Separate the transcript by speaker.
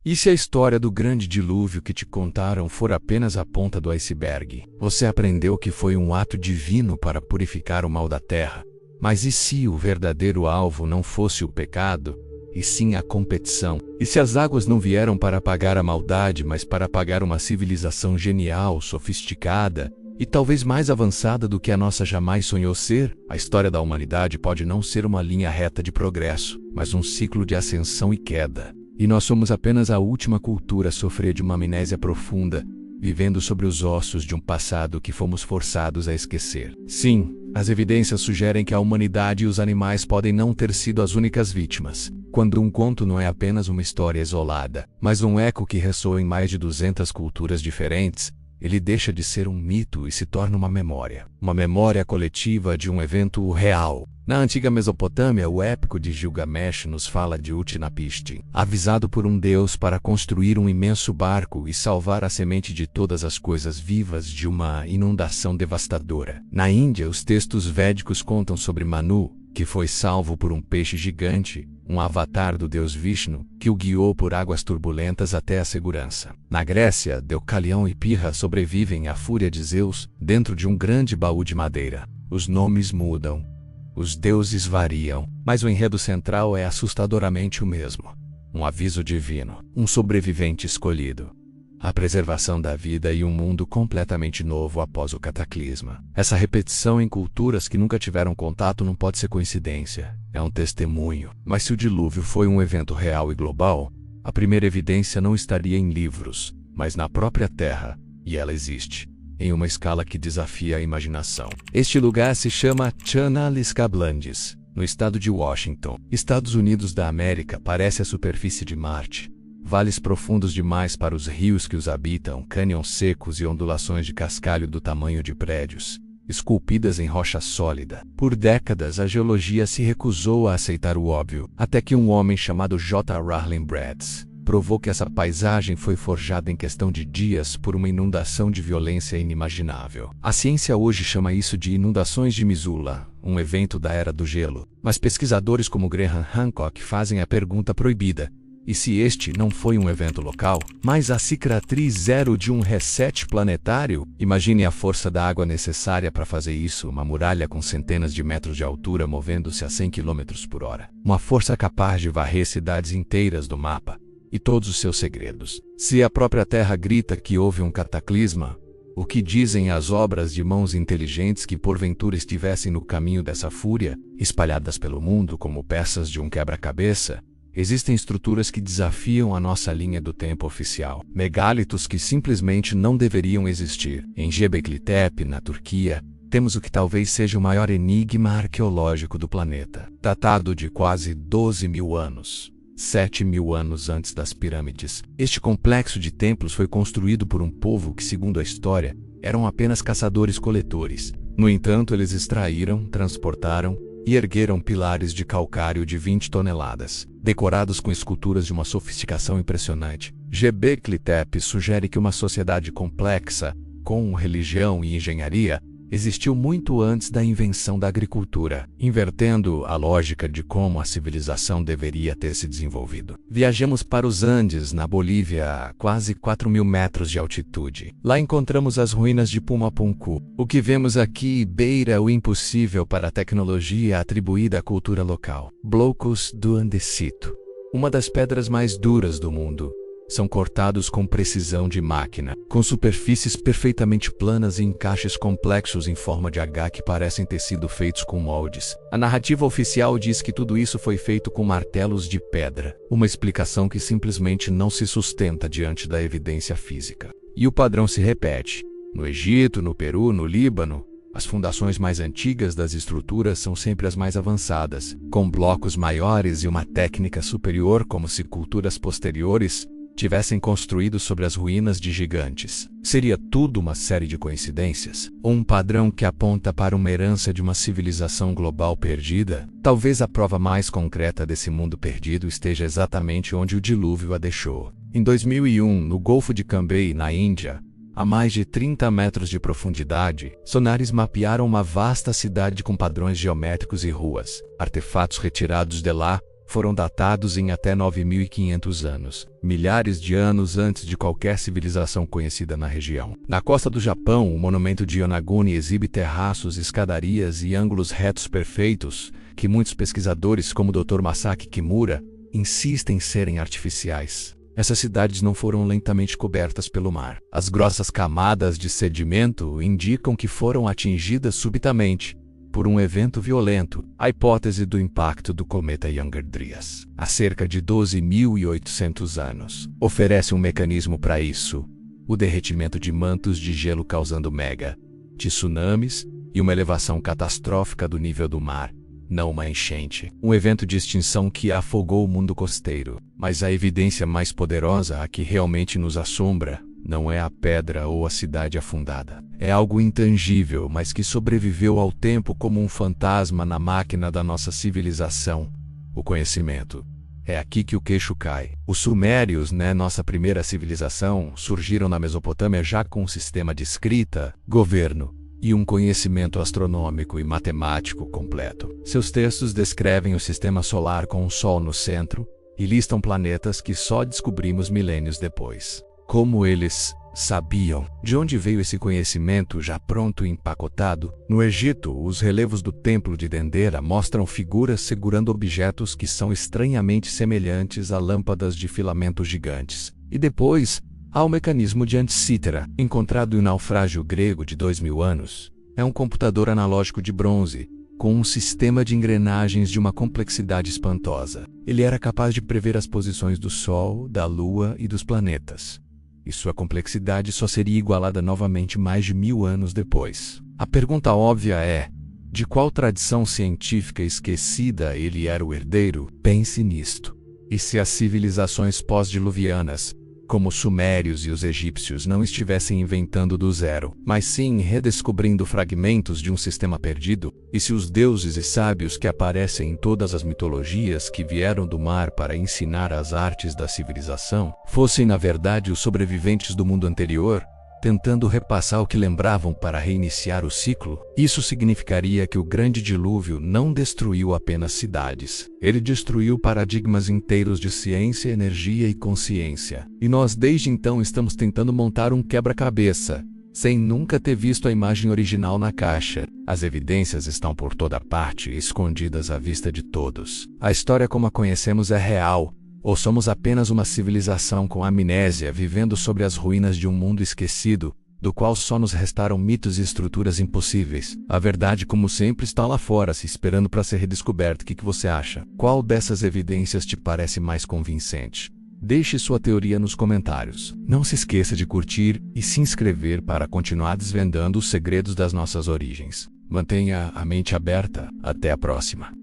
Speaker 1: E se a história do grande dilúvio que te contaram for apenas a ponta do iceberg? Você aprendeu que foi um ato divino para purificar o mal da terra. Mas e se o verdadeiro alvo não fosse o pecado, e sim a competição? E se as águas não vieram para apagar a maldade, mas para apagar uma civilização genial, sofisticada e talvez mais avançada do que a nossa jamais sonhou ser? A história da humanidade pode não ser uma linha reta de progresso, mas um ciclo de ascensão e queda. E nós somos apenas a última cultura a sofrer de uma amnésia profunda, vivendo sobre os ossos de um passado que fomos forçados a esquecer. Sim, as evidências sugerem que a humanidade e os animais podem não ter sido as únicas vítimas. Quando um conto não é apenas uma história isolada, mas um eco que ressoa em mais de 200 culturas diferentes, ele deixa de ser um mito e se torna uma memória coletiva de um evento real. Na antiga Mesopotâmia, o épico de Gilgamesh nos fala de Utnapishtim, avisado por um deus para construir um imenso barco e salvar a semente de todas as coisas vivas de uma inundação devastadora. Na Índia, os textos védicos contam sobre Manu, que foi salvo por um peixe gigante, um avatar do deus Vishnu, que o guiou por águas turbulentas até a segurança. Na Grécia, Deucalião e Pirra sobrevivem à fúria de Zeus dentro de um grande baú de madeira. Os nomes mudam, os deuses variam, mas o enredo central é assustadoramente o mesmo. Um aviso divino, um sobrevivente escolhido, a preservação da vida e um mundo completamente novo após o cataclisma. Essa repetição em culturas que nunca tiveram contato não pode ser coincidência, é um testemunho. Mas se o dilúvio foi um evento real e global, a primeira evidência não estaria em livros, mas na própria Terra, e ela existe, em uma escala que desafia a imaginação. Este lugar se chama Chanaliskablandis, no estado de Washington, Estados Unidos da América. Parece a superfície de Marte. Vales profundos demais para os rios que os habitam, cânions secos e ondulações de cascalho do tamanho de prédios, esculpidas em rocha sólida. Por décadas, a geologia se recusou a aceitar o óbvio, até que um homem chamado J. Rahlen Bratz provou que essa paisagem foi forjada em questão de dias por uma inundação de violência inimaginável. A ciência hoje chama isso de inundações de Missoula, um evento da Era do Gelo. Mas pesquisadores como Graham Hancock fazem a pergunta proibida: e se este não foi um evento local, mas a cicatriz zero de um reset planetário? Imagine a força da água necessária para fazer isso, uma muralha com centenas de metros de altura movendo-se a 100 km por hora. Uma força capaz de varrer cidades inteiras do mapa e todos os seus segredos. Se a própria Terra grita que houve um cataclisma, o que dizem as obras de mãos inteligentes que porventura estivessem no caminho dessa fúria, espalhadas pelo mundo como peças de um quebra-cabeça? Existem estruturas que desafiam a nossa linha do tempo oficial. Megálitos que simplesmente não deveriam existir. Em Göbekli Tepe, na Turquia, temos o que talvez seja o maior enigma arqueológico do planeta. Datado de quase 12.000 anos. 7.000 anos antes das pirâmides. Este complexo de templos foi construído por um povo que, segundo a história, eram apenas caçadores-coletores. No entanto, eles extraíram, transportaram e ergueram pilares de calcário de 20 toneladas, decorados com esculturas de uma sofisticação impressionante. Göbekli Tepe sugere que uma sociedade complexa, com religião e engenharia, existiu muito antes da invenção da agricultura, invertendo a lógica de como a civilização deveria ter se desenvolvido. Viajamos para os Andes, na Bolívia, a quase 4.000 metros de altitude. Lá encontramos as ruínas de Pumapunku. O que vemos aqui beira o impossível para a tecnologia atribuída à cultura local. Blocos do andesito, uma das pedras mais duras do mundo, são cortados com precisão de máquina, com superfícies perfeitamente planas e encaixes complexos em forma de H que parecem ter sido feitos com moldes. A narrativa oficial diz que tudo isso foi feito com martelos de pedra, uma explicação que simplesmente não se sustenta diante da evidência física. E o padrão se repete. No Egito, no Peru, no Líbano, as fundações mais antigas das estruturas são sempre as mais avançadas, com blocos maiores e uma técnica superior, como se culturas posteriores tivessem construído sobre as ruínas de gigantes. Seria tudo uma série de coincidências? Ou um padrão que aponta para uma herança de uma civilização global perdida? Talvez a prova mais concreta desse mundo perdido esteja exatamente onde o dilúvio a deixou. Em 2001, no Golfo de Cambay, na Índia, a mais de 30 metros de profundidade, sonares mapearam uma vasta cidade com padrões geométricos e ruas. Artefatos retirados de lá foram datados em até 9.500 anos, milhares de anos antes de qualquer civilização conhecida na região. Na costa do Japão, o monumento de Yonaguni exibe terraços, escadarias e ângulos retos perfeitos, que muitos pesquisadores, como o Dr. Masaki Kimura, insistem em serem artificiais. Essas cidades não foram lentamente cobertas pelo mar. As grossas camadas de sedimento indicam que foram atingidas subitamente por um evento violento, a hipótese do impacto do cometa Younger Dryas, há cerca de 12.800 anos. Oferece um mecanismo para isso: o derretimento de mantos de gelo causando mega tsunamis e uma elevação catastrófica do nível do mar, não uma enchente. Um evento de extinção que afogou o mundo costeiro. Mas a evidência mais poderosa, a que realmente nos assombra, não é a pedra ou a cidade afundada. É algo intangível, mas que sobreviveu ao tempo como um fantasma na máquina da nossa civilização: o conhecimento. É aqui que o queixo cai. Os sumérios, nossa primeira civilização, surgiram na Mesopotâmia já com um sistema de escrita, governo e um conhecimento astronômico e matemático completo. Seus textos descrevem o sistema solar com o Sol no centro e listam planetas que só descobrimos milênios depois. Como eles sabiam? De onde veio esse conhecimento já pronto e empacotado? No Egito, os relevos do Templo de Dendera mostram figuras segurando objetos que são estranhamente semelhantes a lâmpadas de filamento gigantes. E depois, há o mecanismo de Anticítera, encontrado em um naufrágio grego de 2.000 anos. É um computador analógico de bronze, com um sistema de engrenagens de uma complexidade espantosa. Ele era capaz de prever as posições do Sol, da Lua e dos planetas. E sua complexidade só seria igualada novamente mais de 1.000 anos depois. A pergunta óbvia é: de qual tradição científica esquecida ele era o herdeiro? Pense nisto. E se as civilizações pós-diluvianas, como os sumérios e os egípcios, não estivessem inventando do zero, mas sim redescobrindo fragmentos de um sistema perdido? E se os deuses e sábios que aparecem em todas as mitologias que vieram do mar para ensinar as artes da civilização, fossem na verdade os sobreviventes do mundo anterior, tentando repassar o que lembravam para reiniciar o ciclo? Isso significaria que o grande dilúvio não destruiu apenas cidades. Ele destruiu paradigmas inteiros de ciência, energia e consciência. E nós desde então estamos tentando montar um quebra-cabeça, sem nunca ter visto a imagem original na caixa. As evidências estão por toda parte, escondidas à vista de todos. A história como a conhecemos é real. Ou somos apenas uma civilização com amnésia vivendo sobre as ruínas de um mundo esquecido, do qual só nos restaram mitos e estruturas impossíveis? A verdade, como sempre, está lá fora, se esperando para ser redescoberta. O que você acha? Qual dessas evidências te parece mais convincente? Deixe sua teoria nos comentários. Não se esqueça de curtir e se inscrever para continuar desvendando os segredos das nossas origens. Mantenha a mente aberta. Até a próxima.